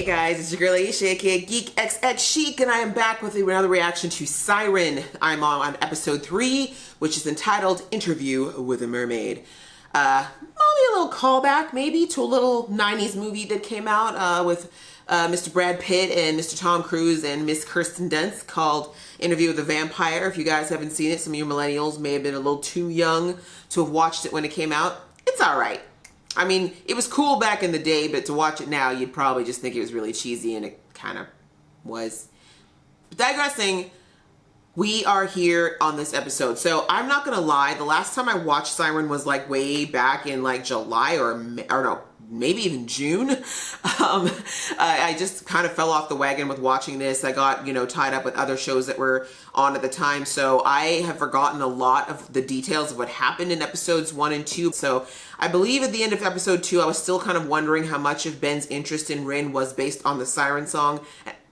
Hey guys, it's your girl Chic here, geekxxchic, and I am back with another reaction to Siren. I'm on episode 3, which is entitled Interview with a Mermaid. Only a little callback, maybe, to a little 90s movie that came out with Mr. Brad Pitt and Mr. Tom Cruise and Miss Kirsten Dunst called Interview with a Vampire. If you guys haven't seen it, some of you millennials may have been a little too young to have watched it when it came out. It's alright. I mean, it was cool back in the day, but to watch it now, you'd probably just think it was really cheesy, and it kind of was. But digressing, we are here on this episode. So I'm not gonna lie, the last time I watched Siren was like way back in like July or no, maybe even June. I just kind of fell off the wagon with watching this. I got, tied up with other shows that were on at the time. So I have forgotten a lot of the details of what happened in episodes 1 and 2. So I believe at the end of episode 2, I was still kind of wondering how much of Ben's interest in Rin was based on the Siren song.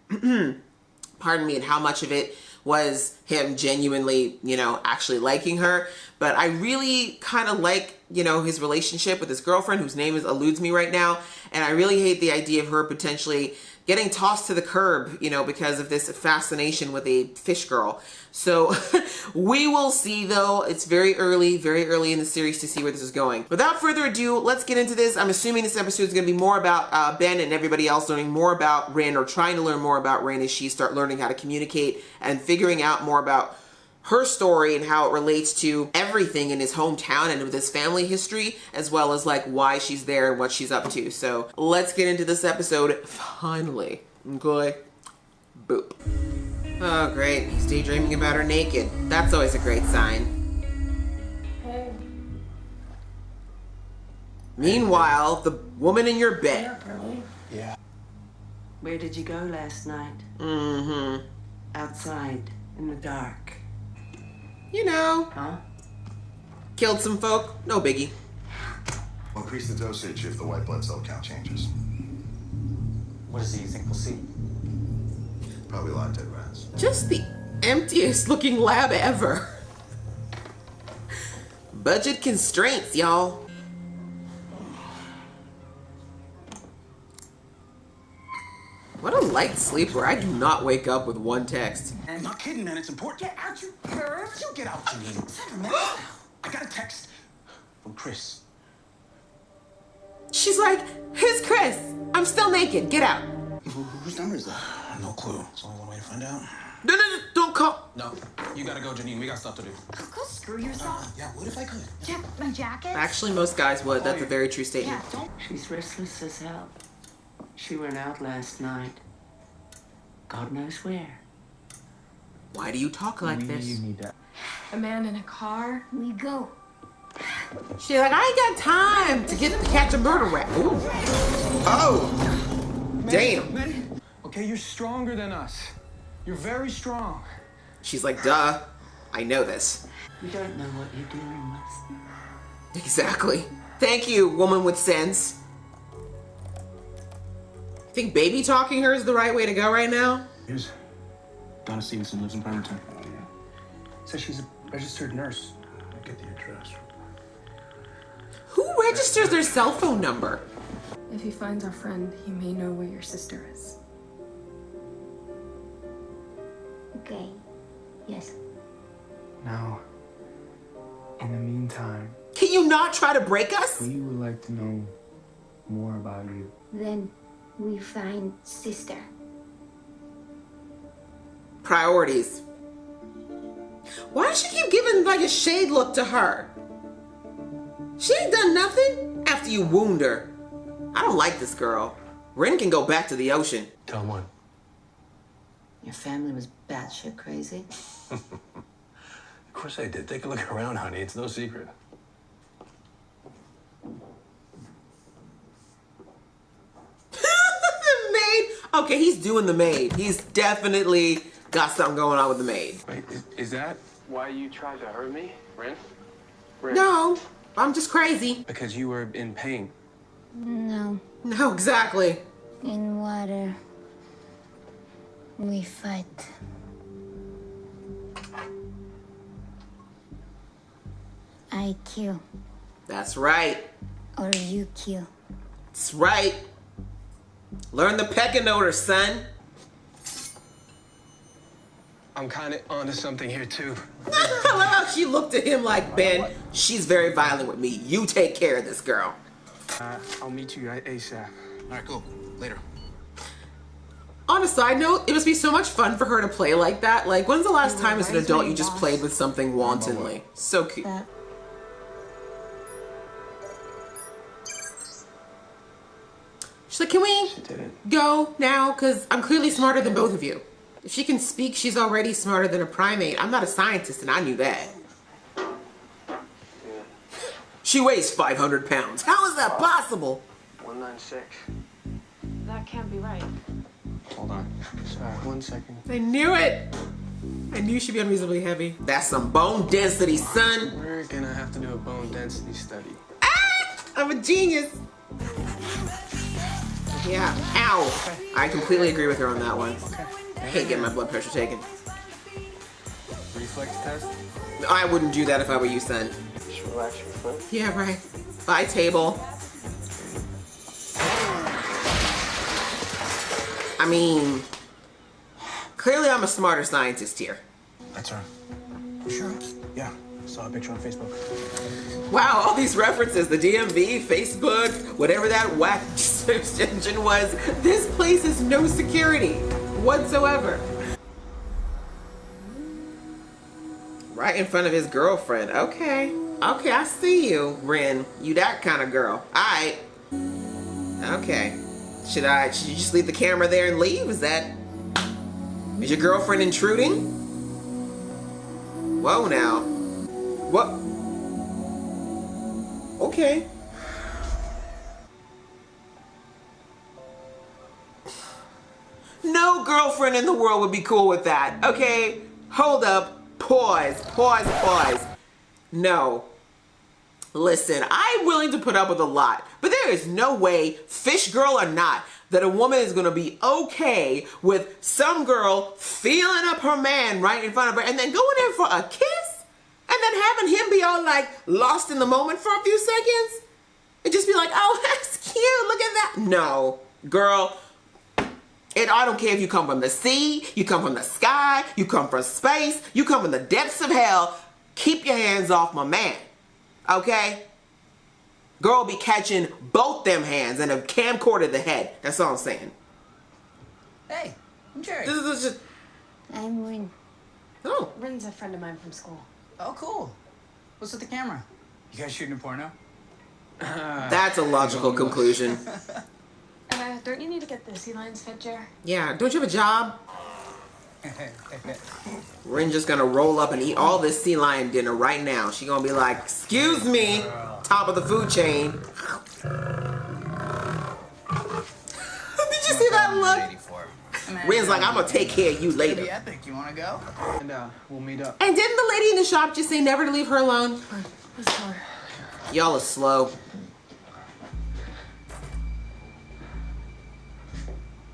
Pardon me, and how much of it was him genuinely, actually liking her. But I really kind of like, his relationship with his girlfriend, whose name eludes me right now. And I really hate the idea of her potentially getting tossed to the curb, because of this fascination with a fish girl. So we will see, though. It's very early in the series to see where this is going. Without further ado, let's get into this. I'm assuming this episode is going to be more about Ben and everybody else learning more about Rin, or trying to learn more about Rin as she starts learning how to communicate and figuring out more about her story and how it relates to everything in his hometown and with his family history, as well as like why she's there and what she's up to. So let's get into this episode finally. Okay. Boop. Oh great, he's daydreaming about her naked. That's always a great sign. Hey. Meanwhile, the woman in your bed. Yeah. Where did you go last night? Mm-hmm. Outside, in the dark. Huh? Killed some folk, no biggie. We'll increase the dosage if the white blood cell count changes. What do you think we'll see? Probably live dead rats. Just the emptiest looking lab ever. Budget constraints, y'all. What a light sleeper. I do not wake up with one text. I'm not kidding, man. It's important. Get out, you perv. You get out, Janine. I got a text from Chris. She's like, who's Chris? I'm still naked. Get out. Whose number is that? No clue. It's only one way to find out. No, don't call. No, you gotta go, Janine. We got stuff to do. Go screw yourself. Yeah, what if I could? Check my jacket. Actually, most guys would. That's a very true statement. Yeah, don't. She's restless as hell. She went out last night. God knows where. Why do you talk like this? You need that. A man in a car. We go. She's like, I ain't got time to catch a murder rap. Ooh. Oh. Damn. Manny, okay, you're stronger than us. You're very strong. She's like, duh. I know this. You don't know what you're dealing with. Exactly. Thank you, woman with sense. Think baby talking her is the right way to go right now? Here's Donna Stevenson, lives in Bremerton. Says she's a registered nurse. Get the address. Who registers their cell phone number? If he finds our friend, he may know where your sister is. Okay. Yes. Now, in the meantime, Can you not try to break us? we would like to know more about you. Then we find sister. Priorities. Why does she keep giving like a shade look to her? She ain't done nothing after you wound her. I don't like this girl. Rin can go back to the ocean. Tell him what? Your family was batshit crazy. Of course I did. Take a look around, honey. It's no secret. The maid. Okay, he's doing the maid. He's definitely got something going on with the maid. Wait, is that Why you tried to hurt me, Rin? No, I'm just crazy. because you were in pain? No. No, exactly. In water. We fight. I kill. That's right. Or you kill. That's right. Learn the pecking order, son. I'm kind of onto something here, too. I love how she looked at him like, Ben, she's very violent with me. You take care of this girl. I'll meet you ASAP. All right, cool. Later. On a side note, it must be so much fun for her to play like that. Like, when's the last time as an adult you just played with something wantonly? So cute. She's like, can we go now? Because I'm clearly smarter than both of you. If she can speak, she's already smarter than a primate. I'm not a scientist, and I knew that. She weighs 500 pounds. How is that possible? 196. That can't be right. Hold on. Sorry, 1 second. I knew it. I knew she'd be unreasonably heavy. That's some bone density, son. We're gonna have to do a bone density study. Ah! I'm a genius. Yeah. Ow. I completely agree with her on that one. I hate getting my blood pressure taken. Reflex test? I wouldn't do that if I were you, son. Just relax your foot. Yeah, right. Bye, table. I mean, clearly I'm a smarter scientist here. That's her. You sure? Yeah. Saw a picture on Facebook. Wow, all these references, the DMV, Facebook, whatever that whack search engine was. This place is no security whatsoever. Right in front of his girlfriend. Okay. Okay, I see you, Ren. You that kind of girl. Alright. Okay. Should you just leave the camera there and leave? Is your girlfriend intruding? Whoa now. What? Okay. No girlfriend in the world would be cool with that. Okay, hold up. Pause. Pause. Pause. No. Listen, I'm willing to put up with a lot, but there is no way, fish girl or not, that a woman is going to be okay with some girl feeling up her man right in front of her and then going in for a kiss and then having him be all like lost in the moment for a few seconds and just be like, oh, that's cute, look at that. No, girl, I don't care if you come from the sea, you come from the sky, you come from space, you come from the depths of hell, keep your hands off my man. Okay? Girl be catching both them hands and a camcorder to the head. That's all I'm saying. Hey, I'm Jerry. This is just... I'm Rin. Oh. Rin's a friend of mine from school. Oh, cool. What's with the camera? You guys shooting a porno? That's a logical conclusion. Don't you need to get the sea lions fed, Jer? Yeah, don't you have a job? Rin just gonna roll up and eat all this sea lion dinner right now. She gonna be like, excuse me, top of the food chain. Did you see that look? Rin's like, I'm gonna take care of you later. It'll be epic. You want to go? And we'll meet up. And didn't the lady in the shop just say never to leave her alone? Let's tell her. Y'all are slow.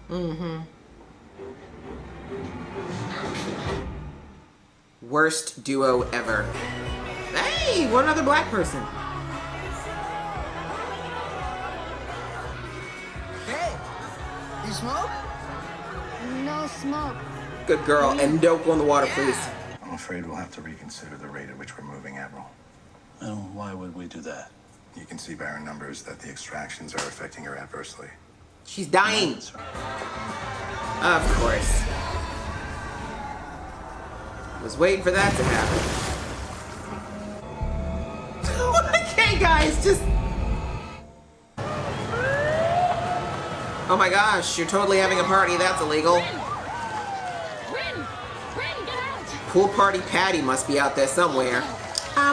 Mm-hmm. Worst duo ever. Hey, one other black person. Hey, you smoke? No smoke. Good girl. And don't go in the water, please. I'm afraid we'll have to reconsider the rate at which we're moving, Admiral. And why would we do that? You can see by our numbers that the extractions are affecting her adversely. She's dying. Of course. Was waiting for that to happen. Okay, guys, just... Oh my gosh, you're totally having a party. That's illegal. Rin, get out! Pool party Patty must be out there somewhere.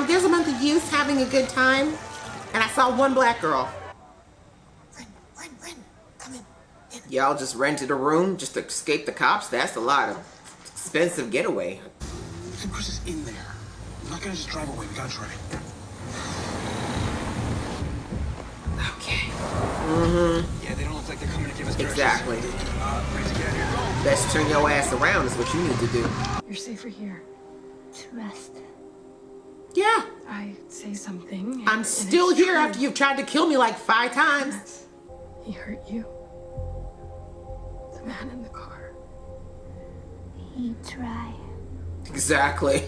There's a month of youth having a good time, and I saw one black girl. Rin, come in. Y'all just rented a room just to escape the cops? That's a lot of expensive getaway. I think Chris is in there. I'm not gonna just drive away. We gotta try. Okay. Mm-hmm. Yeah, they don't look like they're coming to give us Exactly. ready to get here. Go. Best turn your ass around is what you need to do. You're safer here. To rest. Yeah. I say something. I'm and still it's here true. after you've tried to kill me like 5 times. He hurt you. He tried. Exactly.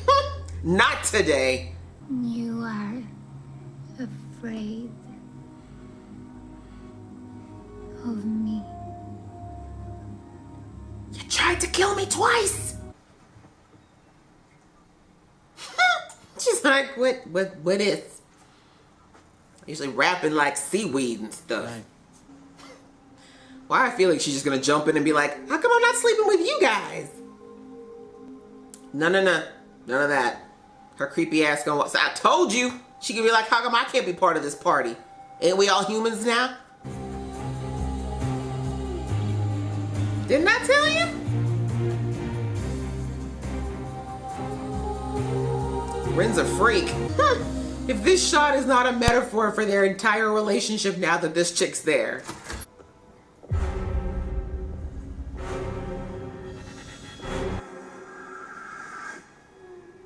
Not today. You are afraid of me. You tried to kill me twice. She's like, what is? Usually rapping like seaweed and stuff. Right. Why I feel like she's just gonna jump in and be like, how come I'm not sleeping with you guys? No. None of that. Her creepy ass gonna, so I told you. She could be like, how come I can't be part of this party? Ain't we all humans now? Didn't I tell you? Rin's a freak. If this shot is not a metaphor for their entire relationship now that this chick's there.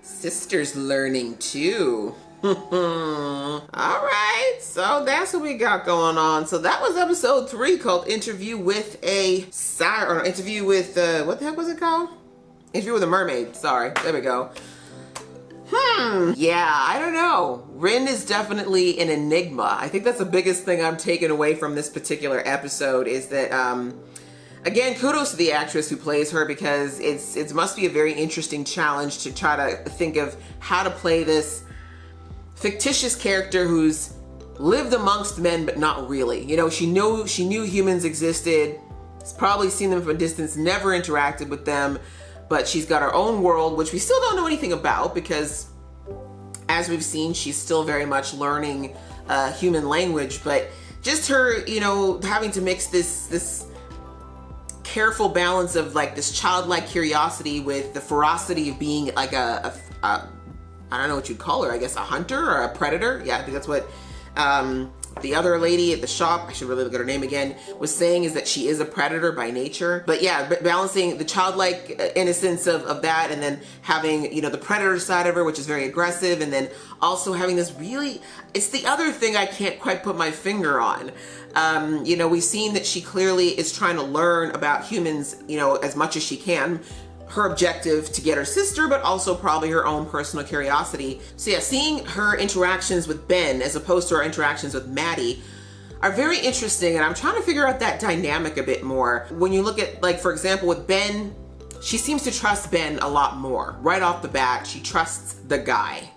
Sister's learning too. All right, so that's what we got going on. So that was episode 3 called Interview with a Siren, or Interview with, what the heck was it called? Interview with a Mermaid, sorry, there we go. Yeah, I don't know. Rin is definitely an enigma. I think that's the biggest thing I'm taking away from this particular episode is that, again, kudos to the actress who plays her because it must be a very interesting challenge to try to think of how to play this fictitious character who's lived amongst men but not really. You know, she knew humans existed, has probably seen them from a distance, never interacted with them, but she's got her own world, which we still don't know anything about because, as we've seen, she's still very much learning human language. But just her, you know, having to mix this careful balance of like this childlike curiosity with the ferocity of being like a I don't know what you'd call her, I guess a hunter or a predator. Yeah, I think that's what the other lady at the shop, I should really look at her name again, was saying, is that she is a predator by nature. But yeah, balancing the childlike innocence of that, and then having, you know, the predator side of her, which is very aggressive, and then also having this really, it's the other thing I can't quite put my finger on. You know, we've seen that she clearly is trying to learn about humans, you know, as much as she can. Her objective to get her sister, but also probably her own personal curiosity. So yeah, seeing her interactions with Ben as opposed to her interactions with Maddie are very interesting, and I'm trying to figure out that dynamic a bit more. When you look at, like, for example, with Ben, she seems to trust Ben a lot more. Right off the bat, she trusts the guy,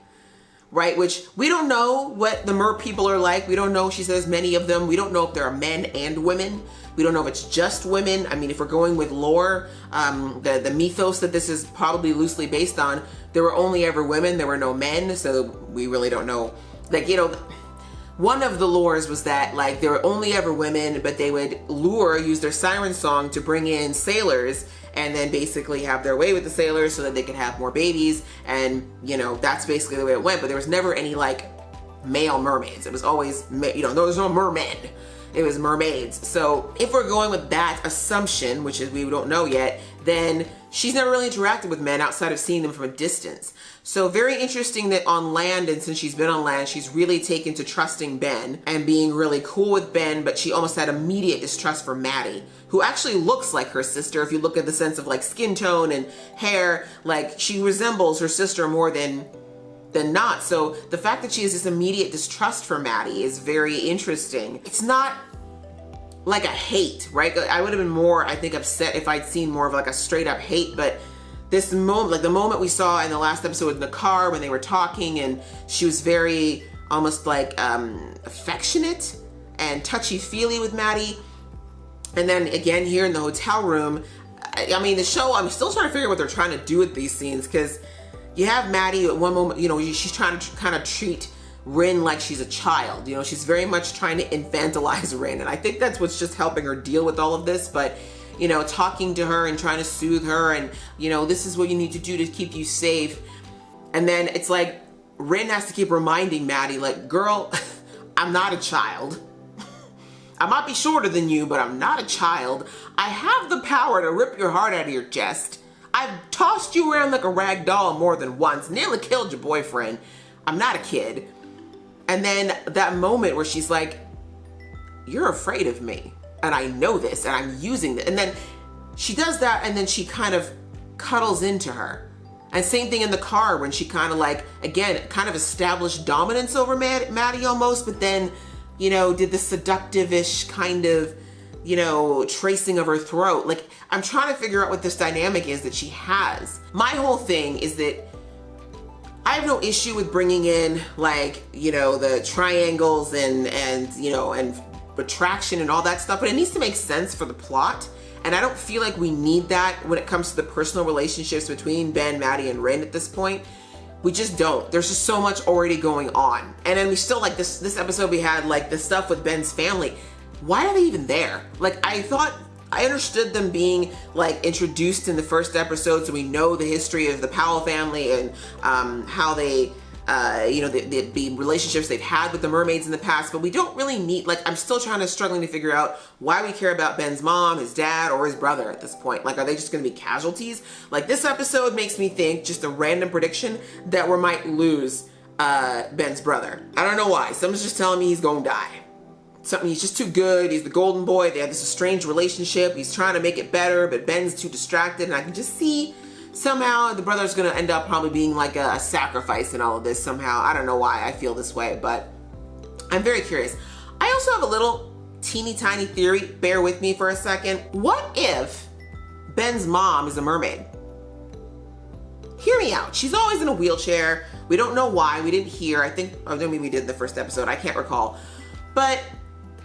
right? Which we don't know what the mer people are like. We don't know, she says, many of them. We don't know if there are men and women. We don't know if it's just women. I mean, if we're going with lore, the mythos that this is probably loosely based on, there were only ever women, there were no men, so we really don't know. Like, you know, one of the lores was that, like, there were only ever women, but they would use their siren song to bring in sailors and then basically have their way with the sailors so that they could have more babies. And, you know, that's basically the way it went. But there was never any, like, male mermaids. It was always, you know, there was no mermen. It was mermaids. So if we're going with that assumption, which is we don't know yet, then she's never really interacted with men outside of seeing them from a distance. So very interesting that on land, and since she's been on land, she's really taken to trusting Ben and being really cool with Ben, but she almost had immediate distrust for Maddie, who actually looks like her sister. If you look at the sense of like skin tone and hair, like she resembles her sister more than not. So the fact that she has this immediate distrust for Maddie is very interesting. It's not like a hate, right? I would have been more, I think, upset if I'd seen more of like a straight up hate, but this moment, like the moment we saw in the last episode in the car when they were talking and she was very almost like affectionate and touchy-feely with Maddie. And then again here in the hotel room, I mean, the show, I'm still trying to figure out what they're trying to do with these scenes, because you have Maddie at one moment, you know, she's trying to kind of treat Rin like she's a child. You know, she's very much trying to infantilize Rin. And I think that's what's just helping her deal with all of this. But, you know, talking to her and trying to soothe her and, you know, this is what you need to do to keep you safe. And then it's like Rin has to keep reminding Maddie, like, girl, I'm not a child. I might be shorter than you, but I'm not a child. I have the power to rip your heart out of your chest. I've tossed you around like a rag doll more than once, nearly killed your boyfriend. I'm not a kid. And then that moment where she's like, you're afraid of me, and I know this, and I'm using it. And then she does that, and then she kind of cuddles into her. And same thing in the car when she kind of like, again, kind of established dominance over Maddie almost, but then, you know, did the seductive-ish kind of, you know, tracing of her throat. Like, I'm trying to figure out what this dynamic is that she has. My whole thing is that I have no issue with bringing in, like, you know, the triangles and you know, and retraction and all that stuff, but it needs to make sense for the plot. And I don't feel like we need that when it comes to the personal relationships between Ben, Maddie, and Rin at this point. We just don't. There's just so much already going on. And then we still, like, this episode we had, like, the stuff with Ben's family. Why are they even there? Like, I understood them being, like, introduced in the first episode, so we know the history of the Powell family and how they, you know, the relationships they've had with the mermaids in the past, but we don't really need, like, I'm still struggling to figure out why we care about Ben's mom, his dad, or his brother at this point. Like, are they just gonna be casualties? Like, this episode makes me think, just a random prediction, that we might lose Ben's brother. I don't know why. Someone's just telling me he's gonna die. Something, he's just too good. He's the golden boy. They have this estranged relationship. He's trying to make it better, but Ben's too distracted, and I can just see somehow the brother's gonna end up probably being like a sacrifice in all of this somehow. I don't know why I feel this way, but I'm very curious. I also have a little teeny tiny theory. Bear with me for a second. What if Ben's mom is a mermaid? Hear me out. She's always in a wheelchair. We don't know why. We didn't hear. I think, or maybe we did in the first episode. I can't recall. But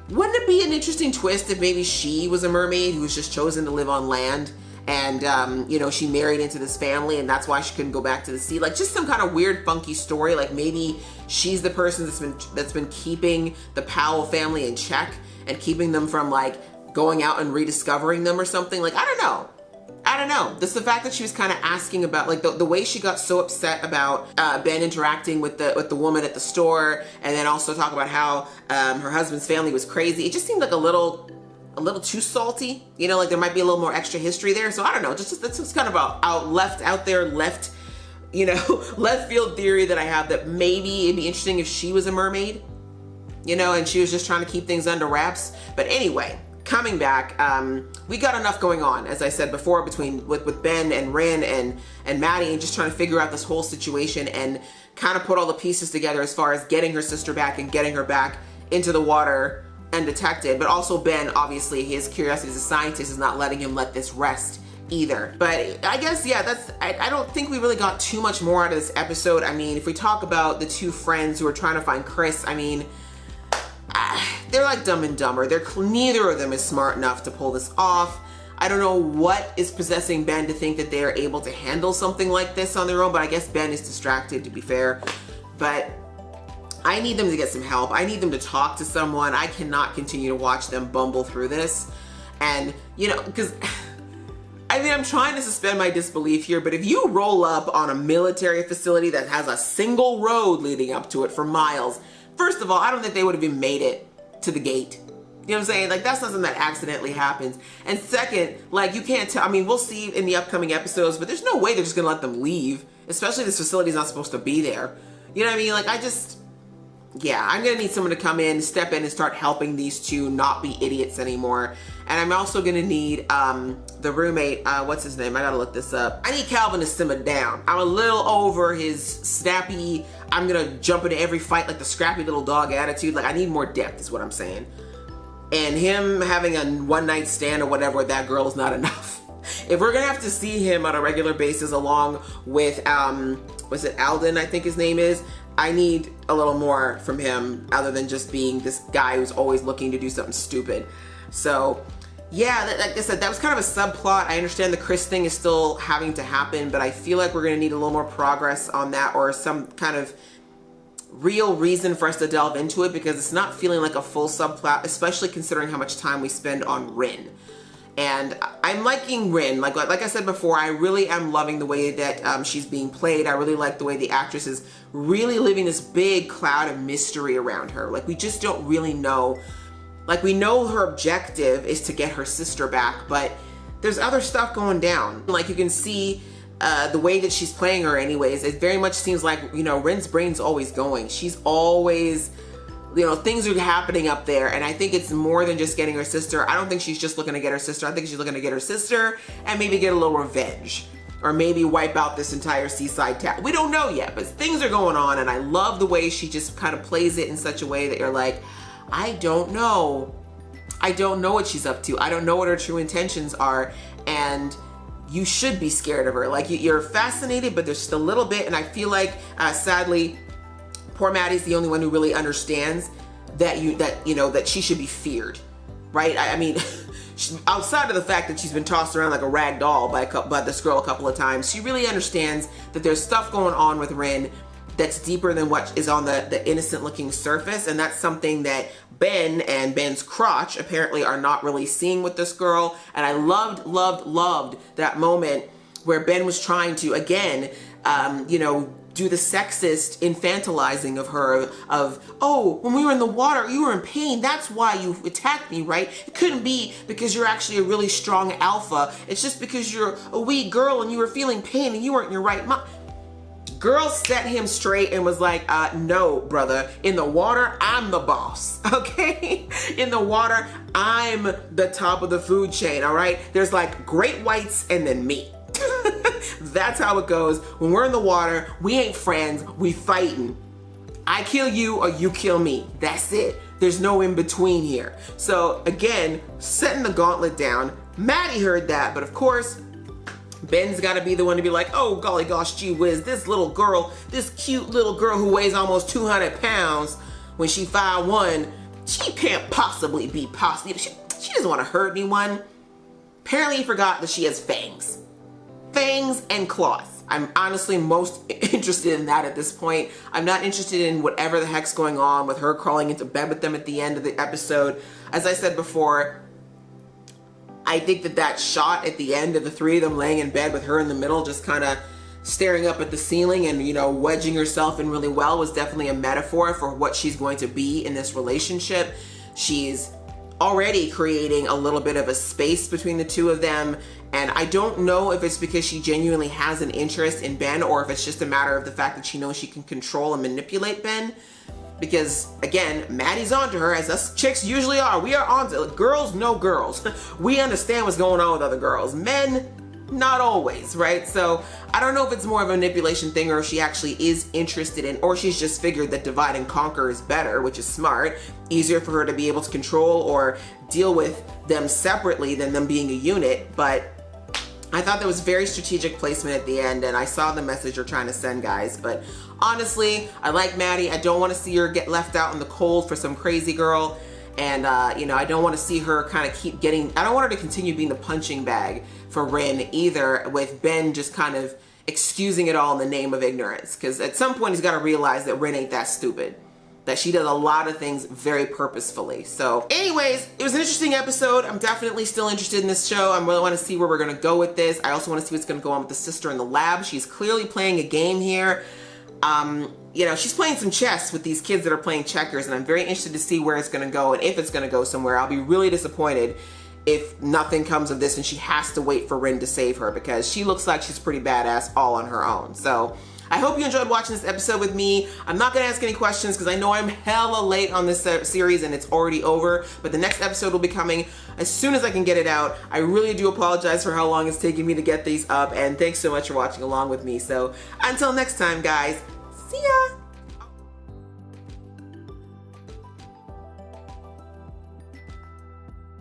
wouldn't it be an interesting twist if maybe she was a mermaid who was just chosen to live on land, and you know, she married into this family and that's why she couldn't go back to the sea? Like, just some kind of weird funky story. Like, maybe she's the person that's been keeping the Powell family in check and keeping them from, like, going out and rediscovering them or something. Like, I don't know. Just the fact that she was kind of asking about, like, the way she got so upset about Ben interacting with the woman at the store, and then also talk about how her husband's family was crazy. It just seemed like a little too salty, you know, like there might be a little more extra history there. So I don't know, just that's just kind of a left you know, left field theory that I have, that maybe it'd be interesting if she was a mermaid, you know, and she was just trying to keep things under wraps. But anyway, coming back, we got enough going on, as I said before, with Ben and Rin and Maddie, and just trying to figure out this whole situation and kind of put all the pieces together as far as getting her sister back and getting her back into the water undetected. But also Ben, obviously, his curiosity as a scientist is not letting him let this rest either. But I guess, yeah, I don't think we really got too much more out of this episode. I mean, if we talk about the two friends who are trying to find Chris, I mean, they're like Dumb and Dumber. Neither of them is smart enough to pull this off. I don't know what is possessing Ben to think that they are able to handle something like this on their own, but I guess Ben is distracted, to be fair. But I need them to get some help. I need them to talk to someone. I cannot continue to watch them bumble through this. And, you know, because, I mean, I'm trying to suspend my disbelief here, but if you roll up on a military facility that has a single road leading up to it for miles, first of all, I don't think they would have even made it to the gate. You know what I'm saying? Like, that's not something that accidentally happens. And second, like, you can't tell, I mean, we'll see in the upcoming episodes, but there's no way they're just gonna let them leave, especially this facility's not supposed to be there. You know what I mean? Like, yeah, I'm gonna need someone to come in, step in, and start helping these two not be idiots anymore. And I'm also gonna need the roommate, what's his name? I gotta look this up. I need Calvin to simmer down. I'm a little over his snappy, I'm gonna jump into every fight like the scrappy little dog attitude. Like, I need more depth is what I'm saying. And him having a one-night stand or whatever with that girl is not enough. If we're gonna have to see him on a regular basis along with, was it Alden, I think his name is, I need a little more from him other than just being this guy who's always looking to do something stupid. So, yeah, like I said, that was kind of a subplot. I understand the Chris thing is still having to happen, but I feel like we're gonna need a little more progress on that, or some kind of real reason for us to delve into it, because it's not feeling like a full subplot, especially considering how much time we spend on Rin. And I'm liking Rin. Like I said before, I really am loving the way that she's being played. I really like the way the actress is really leaving this big cloud of mystery around her. Like, we just don't really know. Like, we know her objective is to get her sister back, but there's other stuff going down. Like, you can see the way that she's playing her anyways, it very much seems like, you know, Rin's brain's always going. She's always, you know, things are happening up there, and I think it's more than just getting her sister. I don't think she's just looking to get her sister. I think she's looking to get her sister and maybe get a little revenge. or maybe wipe out this entire seaside town. We don't know yet, but things are going on, and I love the way she just kind of plays it in such a way that you're like, I don't know. I don't know what she's up to. I don't know what her true intentions are, and you should be scared of her. Like, you're fascinated, but there's just a little bit, and I feel like, sadly, poor Maddie's the only one who really understands that she should be feared, right? I mean, outside of the fact that she's been tossed around like a rag doll by this girl a couple of times, she really understands that there's stuff going on with Rin that's deeper than what is on the innocent looking surface, and that's something that Ben and Ben's crotch apparently are not really seeing with this girl. And I loved that moment where Ben was trying to, again, do the sexist infantilizing of her, oh, when we were in the water, you were in pain. That's why you attacked me, right? It couldn't be because you're actually a really strong alpha. It's just because you're a weak girl and you were feeling pain and you weren't in your right mind. Girl set him straight and was like, no, brother. In the water, I'm the boss, okay? In the water, I'm the top of the food chain, all right? There's like great whites and then me. That's how it goes. When we're in the water, we ain't friends, we fighting. I kill you or you kill me. That's it. There's no in between here. So again, setting the gauntlet down. Maddie heard that, but of course, Ben's got to be the one to be like, oh, golly gosh, gee whiz, this little girl, this cute little girl who weighs almost 200 pounds, when she 5'1", she can't possibly be she doesn't want to hurt anyone. Apparently he forgot that she has fangs. Fangs and claws. I'm honestly most interested in that at this point. I'm not interested in whatever the heck's going on with her crawling into bed with them at the end of the episode. As I said before, I think that shot at the end of the three of them laying in bed with her in the middle, just kind of staring up at the ceiling and, wedging herself in really well, was definitely a metaphor for what she's going to be in this relationship. She's already creating a little bit of a space between the two of them. And I don't know if it's because she genuinely has an interest in Ben or if it's just a matter of the fact that she knows she can control and manipulate Ben. Because, again, Maddie's onto her, as us chicks usually are. We are onto it. Girls know girls. We understand what's going on with other girls. Men, not always, right? So I don't know if it's more of a manipulation thing or if she actually is interested in, or she's just figured that divide and conquer is better, which is smart. Easier for her to be able to control or deal with them separately than them being a unit. But I thought that was very strategic placement at the end, and I saw the message you're trying to send, guys. But honestly, I like Maddie. I don't want to see her get left out in the cold for some crazy girl. And, I don't want to see her kind of keep getting, I don't want her to continue being the punching bag for Rin either, with Ben just kind of excusing it all in the name of ignorance. Because at some point he's got to realize that Rin ain't that stupid. That she does a lot of things very purposefully. So anyways, it was an interesting episode. I'm definitely still interested in this show. I really want to see where we're going to go with this. I also want to see what's going to go on with the sister in the lab. She's clearly playing a game here. She's playing some chess with these kids that are playing checkers, and I'm very interested to see where it's going to go and if it's going to go somewhere. I'll be really disappointed if nothing comes of this and she has to wait for Rin to save her, because she looks like she's pretty badass all on her own. So I hope you enjoyed watching this episode with me. I'm not going to ask any questions because I know I'm hella late on this series and it's already over, but the next episode will be coming as soon as I can get it out. I really do apologize for how long it's taking me to get these up, and thanks so much for watching along with me. So until next time, guys, see ya!